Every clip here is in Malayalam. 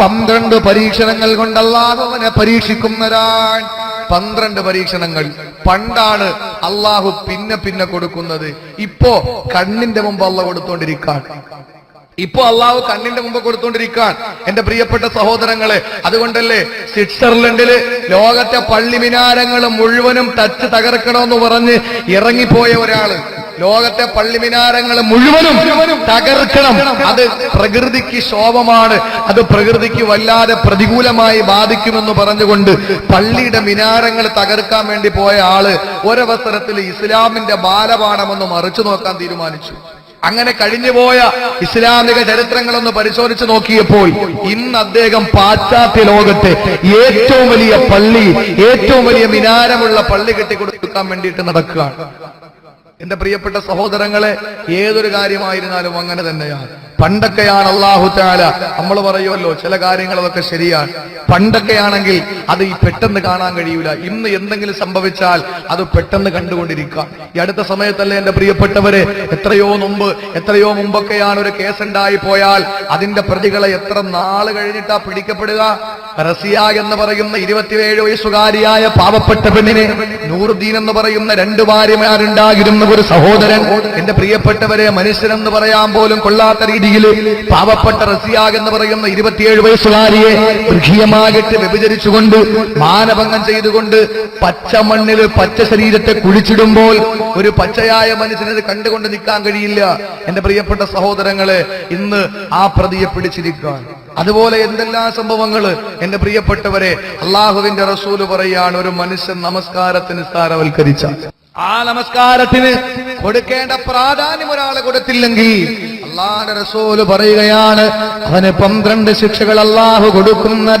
12 പരീക്ഷണങ്ങൾ കൊണ്ട് അല്ലാഹു അവനെ പരീക്ഷിക്കുന്നവരാണ്. 12 പരീക്ഷണങ്ങൾ പണ്ടാണ് അള്ളാഹു പിന്നെ കൊടുക്കുന്നത്. ഇപ്പോ കണ്ണിന്റെ മുമ്പ് അള്ളാഹു കൊടുത്തോണ്ടിരിക്കാൻ. ഇപ്പോ അള്ളാഹു കണ്ണിന്റെ മുമ്പ് കൊടുത്തോണ്ടിരിക്കാൻ എന്റെ പ്രിയപ്പെട്ട സഹോദരങ്ങളെ. അതുകൊണ്ടല്ലേ സ്വിറ്റ്സർലൻഡില് ലോകത്തെ പള്ളി മിനാരങ്ങൾ മുഴുവനും തച്ച് തകർക്കണമെന്ന് പറഞ്ഞ് ഇറങ്ങിപ്പോയ ഒരാള് ലോകത്തെ പള്ളി മിനാരങ്ങൾ മുഴുവനും തകർക്കണം, അത് പ്രകൃതിക്ക് ശോഭമാണ്, അത് പ്രകൃതിക്ക് വല്ലാതെ പ്രതികൂലമായി ബാധിക്കുമെന്ന് പറഞ്ഞുകൊണ്ട് പള്ളിയുടെ മിനാരങ്ങൾ തകർക്കാൻ വേണ്ടി പോയ ആള് ഒരവസരത്തിൽ ഇസ്ലാമിന്റെ ബാലപാഠമൊന്ന് മറിച്ചു നോക്കാൻ തീരുമാനിച്ചു. അങ്ങനെ കഴിഞ്ഞുപോയ ഇസ്ലാമിക ചരിത്രങ്ങളൊന്ന് പരിശോധിച്ചു നോക്കിയപ്പോൾ ഇന്ന് അദ്ദേഹം പാശ്ചാത്യ ലോകത്തെ ഏറ്റവും വലിയ പള്ളി, ഏറ്റവും വലിയ മിനാരമുള്ള പള്ളി കെട്ടിക്കൊടുക്കാൻ വേണ്ടിയിട്ട് നടക്കുകയാണ്. എന്റെ പ്രിയപ്പെട്ട സഹോദരങ്ങളെ, ഏതൊരു കാര്യമായിരുന്നാലും അങ്ങനെ തന്നെയാണ്. പണ്ടൊക്കെയാണ് അല്ലാഹു തആല, നമ്മൾ പറയുമല്ലോ ചില കാര്യങ്ങൾ അതൊക്കെ ശരിയാണ്, പണ്ടൊക്കെയാണെങ്കിൽ അത് ഈ പെട്ടെന്ന് കാണാൻ കഴിയൂല. ഇന്ന് എന്തെങ്കിലും സംഭവിച്ചാൽ അത് പെട്ടെന്ന് കണ്ടുകൊണ്ടിരിക്കാം. ഈ അടുത്ത സമയത്തല്ലേ എന്റെ പ്രിയപ്പെട്ടവരെ, എത്രയോ മുമ്പൊക്കെയാണ് ഒരു കേസ് ഉണ്ടായി പോയാൽ അതിന്റെ പ്രതികളെ എത്ര നാള് കഴിഞ്ഞിട്ടാ പിടിക്കപ്പെടുക. റസിയ എന്ന് പറയുന്ന 27 വയസ്സുകാരിയായ പാവപ്പെട്ട പെണ്ണിനെ, നൂറുദ്ദീൻ എന്ന് പറയുന്ന 2 ഭാര്യമാരുണ്ടായിരുന്ന ഒരു സഹോദരൻ, എന്റെ പ്രിയപ്പെട്ടവരെ, മനുഷ്യനെന്ന് പറയാൻ പോലും കൊള്ളാത്ത രീതിയിൽ പാവപ്പെട്ട റസിയ എന്ന് പറയുന്ന 27 വയസ്സുകാരിയെ ഗൃഹീയമായിട്ട് വ്യഭിചരിച്ചുകൊണ്ട് മാനഭംഗം ചെയ്തുകൊണ്ട് പച്ച മണ്ണിൽ പച്ച ശരീരത്തെ കുഴിച്ചിടുമ്പോൾ ഒരു പച്ചയായ മനുഷ്യനത് കണ്ടുകൊണ്ട് നിൽക്കാൻ കഴിയില്ല. എന്റെ പ്രിയപ്പെട്ട സഹോദരങ്ങളെ, ഇന്ന് ആ പ്രതിയെ പിടിച്ചിരിക്കുക. അതുപോലെ എന്തെല്ലാം സംഭവങ്ങള് എന്റെ പ്രിയപ്പെട്ടവരെ. അള്ളാഹുവിന്റെ റസൂല് പറയാണ്, ഒരു മനുഷ്യൻ നമസ്കാരത്തിന് നിസ്സാരവൽക്കരിച്ച ആ നമസ്കാരത്തിന് കൊടുക്കേണ്ട പ്രാധാന്യം ഒരാളെ കൊടുത്തില്ലെങ്കിൽ അള്ളാഹുവിന്റെ റസൂല് പറയുകയാണ്, അവന് 12 ശിക്ഷകൾ അള്ളാഹു കൊടുക്കുന്നതാണ്.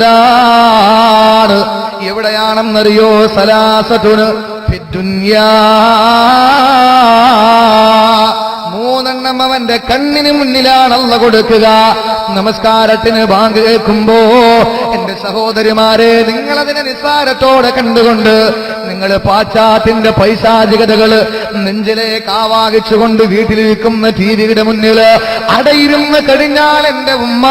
എവിടെയാണെന്നറിയോ? സലാസതുന് ഫിദ്ദുനിയാ, 3 അവന്റെ കണ്ണിന് മുന്നിലാണ് അള്ള കൊടുക്കുക. നമസ്കാരത്തിന് ബാങ്ക് കേൾക്കുമ്പോ എന്റെ സഹോദരിമാരെ, നിങ്ങളതിനെ നിസ്സാരത്തോടെ കണ്ടുകൊണ്ട് നിങ്ങൾ പാശ്ചാത്യന്റെ പൈശാചികതകള് നെഞ്ചിലേക്ക് ആവാഹിച്ചുകൊണ്ട് വീട്ടിലിരിക്കുന്ന ടിവിയുടെ മുന്നിൽ അടയിരുന്ന് കഴിഞ്ഞാൽ എന്റെ ഉമ്മ,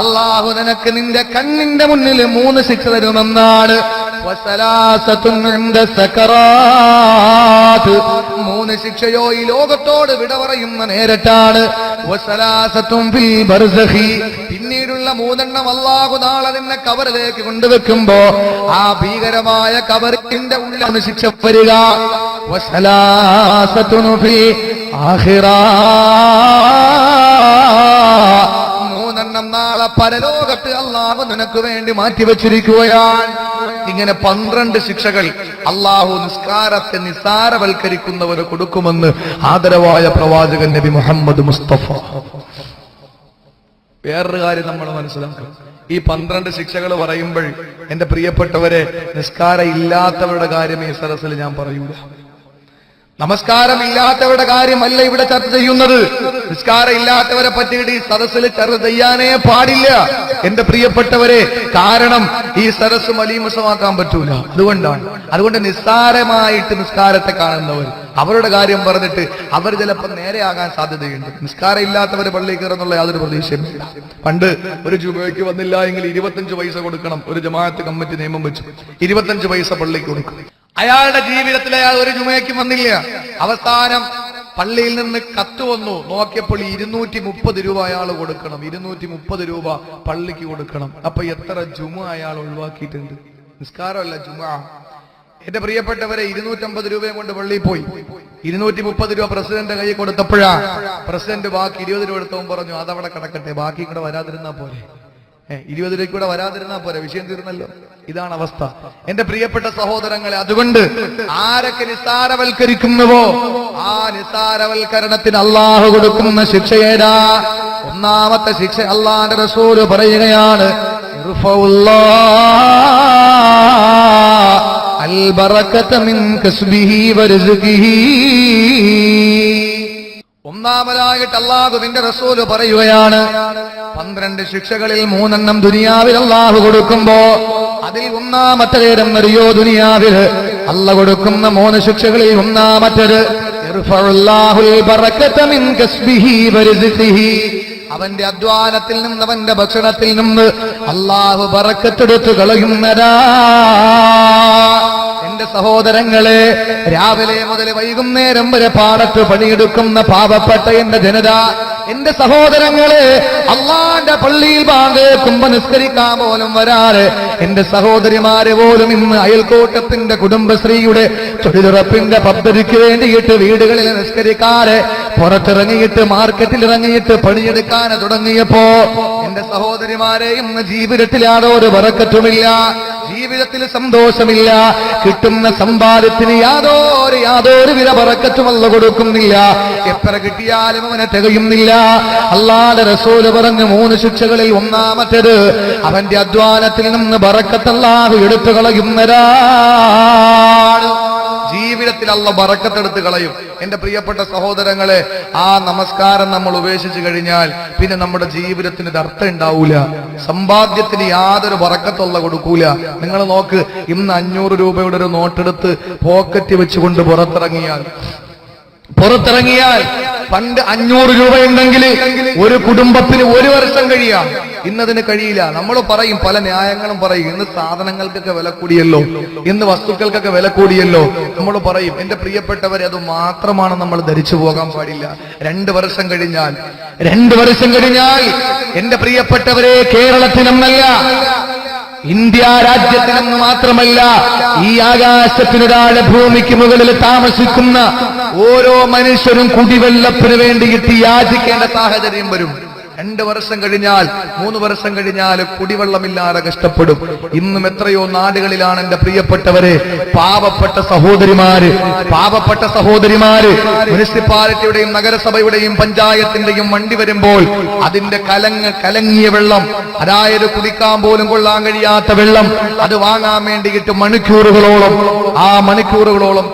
അള്ളാഹു നിനക്ക് നിന്റെ കണ്ണിന്റെ മുന്നിൽ 3 ശിക്ഷ തരുമെന്നാണ്. 3 ശിക്ഷയോ ഈ ലോകത്തോട് വിട പറയുന്ന നേരത്താണ്. പിന്നീടുള്ള 3 അല്ലാഹു നാളെ നിന്നെ കബറിലേക്ക് കൊണ്ടുവെക്കുമ്പോ ആ ഭീകരമായ കബറിന്റെ ഉള്ളിലാണ് ശിക്ഷ വരിക. 3 നാളെ പരലോകത്ത് അല്ലാഹു നിനക്ക് വേണ്ടി മാറ്റിവെച്ചിരിക്കുകയാണ്. ഇങ്ങനെ 12 ശിക്ഷകൾ അല്ലാഹു നിസ്കാരത്തെ നിസ്സാരവൽക്കരിക്കുന്നവന് കൊടുക്കുമെന്ന് ആദരവായ പ്രവാചകൻ നബി മുഹമ്മദ് മുസ്തഫ. വേറൊരു കാര്യം നമ്മൾ മനസ്സിലാക്കണം, ഈ 12 ശിക്ഷകൾ പറയുമ്പോൾ എന്റെ പ്രിയപ്പെട്ടവരെ, നിസ്കാരം ഇല്ലാത്തവരുടെ കാര്യം ഈ സദസ്സിൽ ഞാൻ പറയൂല. നമസ്കാരം ഇല്ലാത്തവരുടെ കാര്യമല്ല ഇവിടെ ചർച്ച ചെയ്യുന്നത്. നിസ്കാരം ഇല്ലാത്തവരെ പറ്റിയിട്ട് ഈ സദസ്സിൽ ചർച്ച ചെയ്യാനേ പാടില്ല എന്റെ പ്രിയപ്പെട്ടവരെ. കാരണം ഈ സദസ്സ് മലീമസമാക്കാൻ പറ്റൂല. അതുകൊണ്ട് നിസ്സാരമായിട്ട് നിസ്കാരത്തെ കാണുന്നവർ, അവരുടെ കാര്യം പറഞ്ഞിട്ട് അവർ ചിലപ്പോൾ നേരെയാകാൻ സാധ്യതയുണ്ട്. നിസ്കാരം ഇല്ലാത്തവർ പള്ളിയിൽ കയറുന്നുള്ള യാതൊരു പ്രതീക്ഷയുമില്ല. പണ്ട് ഒരു ജുമയ്ക്ക് വന്നില്ല എങ്കിൽ 25 പൈസ കൊടുക്കണം. ഒരു ജമാഅത്ത് കമ്മിറ്റി നിയമം വെച്ചു, 25 പൈസ പള്ളിക്ക് കൊടുക്കും. അയാളുടെ ജീവിതത്തിൽ അയാൾ ഒരു ജുമയ്ക്ക് വന്നില്ല. അവസാനം പള്ളിയിൽ നിന്ന് കത്ത് വന്നു. നോക്കിയപ്പോൾ 230 രൂപ അയാൾ കൊടുക്കണം. 230 രൂപ പള്ളിക്ക് കൊടുക്കണം. അപ്പൊ എത്ര ജുമ അയാൾ ഒഴിവാക്കിയിട്ടുണ്ട്? നിസ്കാരമല്ല, ജുമ. എന്റെ പ്രിയപ്പെട്ടവരെ, 250 രൂപയും കൊണ്ട് പള്ളിയിൽ പോയി. 230 രൂപ പ്രസിഡന്റ് കൈ കൊടുത്തപ്പോഴാ പ്രസിഡന്റ് ബാക്കി 20 രൂപ എടുത്തവൻ പറഞ്ഞു, അതവിടെ കിടക്കട്ടെ, ബാക്കി കൂടെ വരാതിരുന്നാ പോരെ. 20 രൂപ കൂടെ വരാതിരുന്നാ പോരെ, വിഷയം തീർന്നല്ലോ. ഇതാണ് അവസ്ഥ എന്റെ പ്രിയപ്പെട്ട സഹോദരങ്ങളെ. അതുകൊണ്ട് ആരൊക്കെ നിസ്സാരവൽക്കരിക്കുന്നുവോ ആ നിസ്സാരവൽക്കരണത്തിന് അള്ളാഹു കൊടുക്കുന്ന ശിക്ഷയേതാ? 1ാമത്തെ ശിക്ഷ അള്ളാന്റെ റസൂല് പറയുകയാണ്, അൽബറകത മിൻ കസ്ബിഹി വറിസ്ഖിഹി. 1ാമതായിട്ട് അല്ലാഹുവിന്റെ റസൂല് പറയുകയാണ്, 12 ശിക്ഷകളിൽ 3 ദുനിയാവിൽ അല്ലാഹു കൊടുക്കുമ്പോ അതിൽ 1ാമത്തെ നേരം അറിയോ? ദുനിയാവിൽ അല്ലാഹു കൊടുക്കുന്ന 3 ശിക്ഷകളിൽ 1ാമത്തേത്, യർഫഉല്ലാഹുൽ ബറകത മിൻ കസ്ബിഹി വറിസ്ഖിഹി. അവന്റെ അധ്വാനത്തിൽ നിന്ന് അവന്റെ ഭക്ഷണത്തിൽ നിന്ന് അല്ലാഹു ബറക്കത്തെടുത്ത് കളയുന്നതാ. എന്റെ സഹോദരങ്ങളെ, രാവിലെ മുതൽ വൈകുന്നേരം വരെ പാടത്ത് പണിയെടുക്കുന്ന പാവപ്പെട്ട എന്റെ ജനത, എന്റെ സഹോദരങ്ങളെ, അള്ളാന്റെ പള്ളിയിൽ ബാങ്കേക്കുമ്പോ നിസ്കരിക്കാൻ പോലും വരാറ് എന്റെ സഹോദരിമാരെ പോലും ഇന്ന് അയൽക്കൂട്ടത്തിന്റെ കുടുംബശ്രീയുടെ തൊഴിലുറപ്പിന്റെ പദ്ധതിക്ക് വേണ്ടിയിട്ട് വീടുകളിൽ നിസ്കരിക്കാറ് പുറത്തിറങ്ങിയിട്ട് മാർക്കറ്റിൽ ഇറങ്ങിയിട്ട് പണിയെടുക്കാൻ തുടങ്ങിയപ്പോ എന്റെ സഹോദരിമാരെ ഇന്ന് ജീവിതത്തിൽ യാതൊരു ബറക്കത്തുമില്ല, ജീവിതത്തിൽ സന്തോഷമില്ല, കിട്ടുന്ന സമ്പാദ്യത്തിന് യാതൊരു വില ബറക്കത്തുമല്ല കൊടുക്കുന്നില്ല, എത്ര കിട്ടിയാലും അവനെ തികയുന്നില്ല. അല്ലാഹുവിന്റെ റസൂല് പറഞ്ഞു 3 ശിക്ഷകളിൽ ഒന്നാമത്തേത് അവന്റെ അധ്വാനത്തിൽ നിന്ന് ബറക്കത്ത് അല്ലാഹു എടുത്തു കളയുന്നതാണ്. ജീവിതത്തിൽ അല്ലാഹു ബറക്കത്തെടുത്ത് കളയും. എന്റെ പ്രിയപ്പെട്ട സഹോദരങ്ങളെ, ആ നമസ്കാരം നമ്മൾ ഉപേക്ഷിച്ചു കഴിഞ്ഞാൽ പിന്നെ നമ്മുടെ ജീവിതത്തിന് ഇത് അർത്ഥം ഉണ്ടാവൂല, സമ്പാദ്യത്തിന് യാതൊരു ബറക്കത്തുള്ള കൊടുക്കൂല. നിങ്ങൾ നോക്ക്, ഇന്ന് 500 രൂപയുടെ ഒരു നോട്ടെടുത്ത് പോക്കറ്റ് വെച്ചുകൊണ്ട് പുറത്തിറങ്ങിയാൽ പണ്ട് 500 രൂപ ഉണ്ടെങ്കിൽ ഒരു കുടുംബത്തിന് 1 വർഷം കഴിയാം. ഇന്നതിന് കഴിയില്ല. നമ്മൾ പറയും, പല ന്യായങ്ങളും പറയും, ഇന്ന് സാധനങ്ങൾക്കൊക്കെ വില കൂടിയല്ലോ, ഇന്ന് വസ്തുക്കൾക്കൊക്കെ വില കൂടിയല്ലോ. നമ്മൾ പറയും, എന്റെ പ്രിയപ്പെട്ടവരെ, അത് മാത്രമാണ് നമ്മൾ ധരിച്ചു പോകാൻ പാടില്ല. 2 വർഷം കഴിഞ്ഞാൽ എന്റെ പ്രിയപ്പെട്ടവരെ, കേരളത്തിനൊന്നല്ല, ഇന്ത്യ രാജ്യത്തിനെന്ന് മാത്രമല്ല, ഈ ആകാശത്തിനൊരാളെ ഭൂമിക്ക് മുകളിൽ താമസിക്കുന്ന ഓരോ മനുഷ്യരും കുടിവെള്ളത്തിന് വേണ്ടിയിട്ട് യാചിക്കേണ്ട സാഹചര്യം വരും. 2 വർഷം കഴിഞ്ഞാൽ 3 വർഷം കഴിഞ്ഞാൽ കുടിവെള്ളമില്ലാതെ കഷ്ടപ്പെടും. ഇന്നും എത്രയോ നാടുകളിലാണ് എന്റെ പ്രിയപ്പെട്ടവരെ പാവപ്പെട്ട സഹോദരിമാര് മുനിസിപ്പാലിറ്റിയുടെയും നഗരസഭയുടെയും പഞ്ചായത്തിന്റെയും വണ്ടി വരുമ്പോൾ അതിന്റെ കലങ്ങിയ വെള്ളം, അതായത് കുടിക്കാൻ പോലും കൊള്ളാൻ കഴിയാത്ത വെള്ളം, അത് വാങ്ങാൻ വേണ്ടിയിട്ട് മണിക്കൂറുകളോളം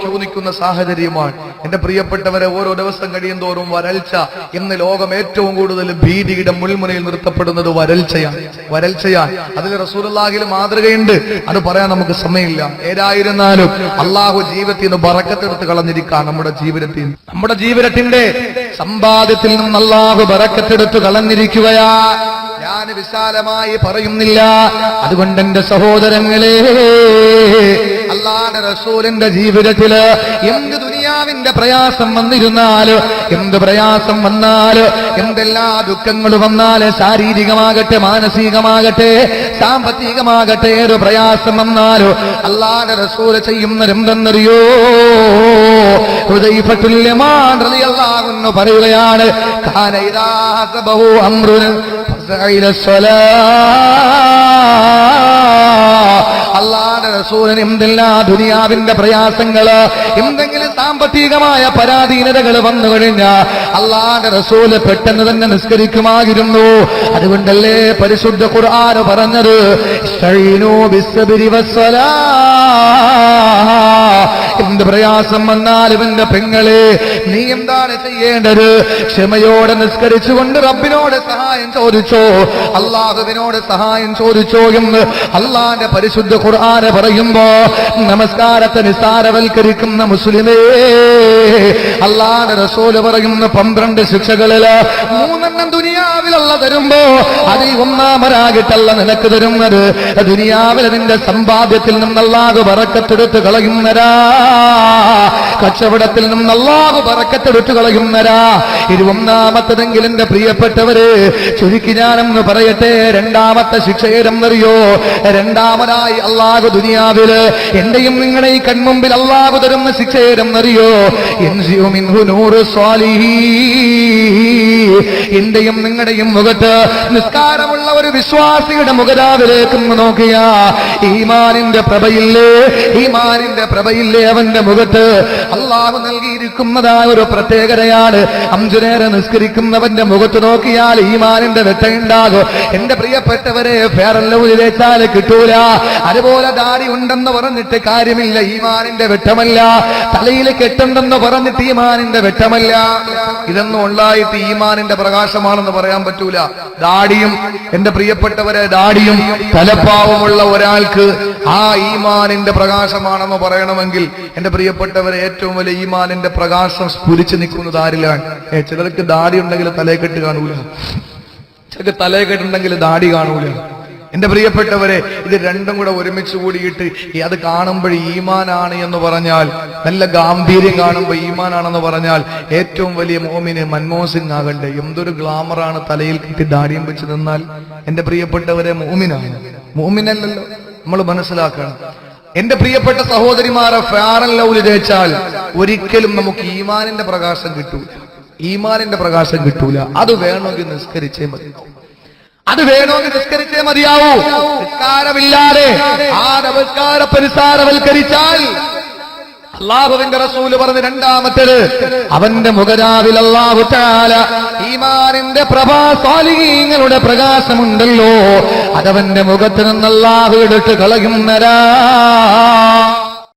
ക്യൂ നിൽക്കുന്ന സാഹചര്യമാണ്. എന്റെ പ്രിയപ്പെട്ടവരെ, ഓരോ ദിവസം കഴിയും തോറും വരൾച്ച. ഇന്ന് ലോകം ഏറ്റവും കൂടുതൽ ഭീതിയുടെ മുൾമുനയിൽ നിർത്തപ്പെടുന്നത് വരൾച്ചയാണ്. അതിൽ റസൂലുള്ളാഹിയിൽ മാതൃകയുണ്ട്, അത് പറയാൻ നമുക്ക് സമയമില്ല. ഏതായിരുന്നാലും അള്ളാഹു ജീവിതത്തിൽ നിന്ന് ബറക്കത്തെടുത്ത് കളഞ്ഞിരിക്കാൻ നമ്മുടെ ജീവിതത്തിന്റെ സമ്പാദ്യത്തിൽ നിന്ന് അള്ളാഹു ബറക്കത്തെടുത്ത് കളഞ്ഞിരിക്കുകയാ. ഞാൻ വിശാലമായി പറയുന്നില്ല. അതുകൊണ്ട് എന്റെ സഹോദരങ്ങളെ, അല്ലാഹുവിന്റെ റസൂലിന്റെ ജീവിതത്തില് എന്ത് ദുനിയാവിന്റെ പ്രയാസം വന്നിരുന്നാല്, എന്തെല്ലാ ദുഃഖങ്ങൾ വന്നാല്, ശാരീരികമാകട്ടെ മാനസികമാകട്ടെ സാമ്പത്തികമാകട്ടെ ഏത് പ്രയാസം വന്നാലോ അല്ലാഹുവിന്റെ റസൂൽ ചെയ്യുന്നതെന്തെന്നറിയോ? ഹുദൈഫത്തുൽ യമാൻ റളിയല്ലാഹു അൻഹു പറയുകയാണ്, കാന ഇദാ ഹസബഹു അംറുൻ ഫസഇല അല്ലാഹുവിന്റെ റസൂലിന് എന്തെല്ലാം ദുനിയാവിന്റെ പ്രയാസങ്ങള്, എന്തെങ്കിലും സാമ്പത്തികമായ പരാധീനതകൾ വന്നു കഴിഞ്ഞാൽ അല്ലാഹുവിന്റെ റസൂല് പെട്ടെന്ന് തന്നെ നിസ്കരിക്കുമായിരുന്നു. അതുകൊണ്ടല്ലേ പരിശുദ്ധ ഖുർആൻ പറഞ്ഞത്, ഇസ്തഈനൂ ബിസ്സബ്രി വസ്സലാഹ്. എന്ത് പ്രയാസം വന്നാലും എന്റെ പെങ്ങളെ, നീ എന്താണ് ചെയ്യേണ്ടത്? ക്ഷമയോടെ നിസ്കരിച്ചുകൊണ്ട് റബ്ബിനോട് സഹായം ചോദിച്ചോ, അല്ലാഹുവിനോട് സഹായം ചോദിച്ചോ എന്ന് അല്ലാഹുവിന്റെ പരിശുദ്ധ ഖുർആൻ പറയുമ്പോ, നമസ്കാരത്തെ നിസ്സാരവൽക്കരിക്കുന്ന മുസ്ലിമേ, അല്ലാഹുവിന്റെ റസൂൽ പറയുന്ന 12 ശിക്ഷകളില് 3 ദുനിയാവിലുള്ള തരുമ്പോ അതിൽ ഒന്നാമരാകിട്ടല്ല നിനക്ക് തരുന്നത്. ദുനിയാവിൽ നിന്റെ സമ്പാദ്യത്തിൽ നിന്ന് അല്ലാഹു ബറക്കത്തെടുത്ത് കളയുന്നരാ, കച്ചവടത്തിൽ നിന്ന് അല്ലാഹു ബറക്കത്തെടുത്ത് കളയുന്നരാ. ഇത് ഒന്നാമത്തതെങ്കിൽ എന്റെ പ്രിയപ്പെട്ടവര് ചുരുക്കി ഞാനെന്ന് പറയട്ടെ. രണ്ടാമത്തെ ശിക്ഷ ഏതെന്നറിയോ? രണ്ടാമതായി അല്ലാഹു ദുനിയാവില് എന്റെയും നിങ്ങളുടെ ഈ കൺമുമ്പിൽ അല്ലാഹു തരുന്ന ശിക്ഷ ഏതെന്നറിയോ? എന്റെയും നിങ്ങളുടെയും മുഖത്ത്, നിസ്കാരമുള്ള ഒരു വിശ്വാസിയുടെ മുഖരാവിലേക്ക് നോക്കിയാ ഈമാനിന്റെ പ്രഭയില്ലേ അവന്റെ മുഖത്ത് അല്ലാഹു നൽകിയിരിക്കുന്നതായ ഒരു പ്രത്യേകതയാണ്. 5 നേരം നിസ്കരിക്കുന്നവന്റെ മുഖത്ത് നോക്കിയാൽ ഈമാനിന്റെ വെട്ടയുണ്ടാകും. എന്റെ പ്രിയപ്പെട്ടവരെ, ഫെയർ ആൻഡ് ലവ്ലി തേച്ചാൽ കിട്ടൂല. അതുപോലെ ദാടി ഉണ്ടെന്ന് പറഞ്ഞിട്ട് കാര്യമില്ല, ഈമാനിന്റെ വെട്ടമല്ല. തലയിൽ കെട്ടുണ്ടെന്ന് പറഞ്ഞിട്ട് ഈമാനിന്റെ വെട്ടമല്ല. ഇതൊന്നും ഉണ്ടായിട്ട് ഈമാനിന്റെ പ്രകാശമാണെന്ന് പറയാൻ പറ്റൂല. ദാടിയും എന്റെ പ്രിയപ്പെട്ടവരെ, ദാടിയും തലപ്പാവുമുള്ള ഒരാൾക്ക് ആ ഈമാനിന്റെ പ്രകാശമാണെന്ന് പറയണമെങ്കിൽ എന്റെ പ്രിയപ്പെട്ടവരെ, ഏറ്റവും വലിയ ഈമാനിന്റെ പ്രകാശം സ്ഫുരിച്ചു നിൽക്കുന്നത് ആരിലാണ്? ചിലർക്ക് ദാടി ഉണ്ടെങ്കിൽ തലയെക്കെട്ട് കാണൂല. ചിലക്ക് തലയെക്കെട്ടുണ്ടെങ്കിൽ ദാടി കാണൂല. എന്റെ പ്രിയപ്പെട്ടവരെ, ഇത് രണ്ടും കൂടെ ഒരുമിച്ച് കൂടിയിട്ട് അത് കാണുമ്പോൾ ഈമാനാണ് എന്ന് പറഞ്ഞാൽ, നല്ല ഗാംഭീര്യം കാണുമ്പോൾ ഈമാനാണെന്ന് പറഞ്ഞാൽ, ഏറ്റവും വലിയ മോമിന് മൻമോഹൻ സിംഗ് ആകണ്ടേ? എന്തൊരു ഗ്ലാമറാണ് തലയിൽ കിട്ടി ദാടിയും വെച്ച് നിന്നാൽ. എന്റെ പ്രിയപ്പെട്ടവരെ, മോമിനാണ്, മോമിനല്ലല്ലോ. നമ്മൾ മനസ്സിലാക്കണം. എന്റെ പ്രിയപ്പെട്ട സഹോദരിമാരെ, ഫെയർ ആൻഡ് ലവ്ലി തേച്ചാൽ ഒരിക്കലും നമുക്ക് ഈമാനിന്റെ പ്രകാശം കിട്ടൂല. ഈമാനിന്റെ പ്രകാശം കിട്ടൂല. അത് വേണമെങ്കിൽ നിസ്കരിച്ചേ മതി. അത് വേണമെങ്കിൽ നിസ്കരിച്ചേ മതിയാവൂ. നിസ്കാരമില്ലാതെ ആ നമസ്കാരത്തെ നിസ്സാരവൽക്കരിച്ചാൽ, അല്ലാഹുവിന്റെ റസൂല് പറഞ്ഞ രണ്ടാമത്തേത്, അവന്റെ മുഖരാവിൽ അല്ലാഹു തആല ഈമാനിന്റെ പ്രഭാ സാലിഹീങ്ങളുടെ പ്രകാശമുണ്ടല്ലോ, അതവന്റെ മുഖത്ത് നിന്ന് അല്ലാഹു എടുത്ത് കളയുന്നരാ.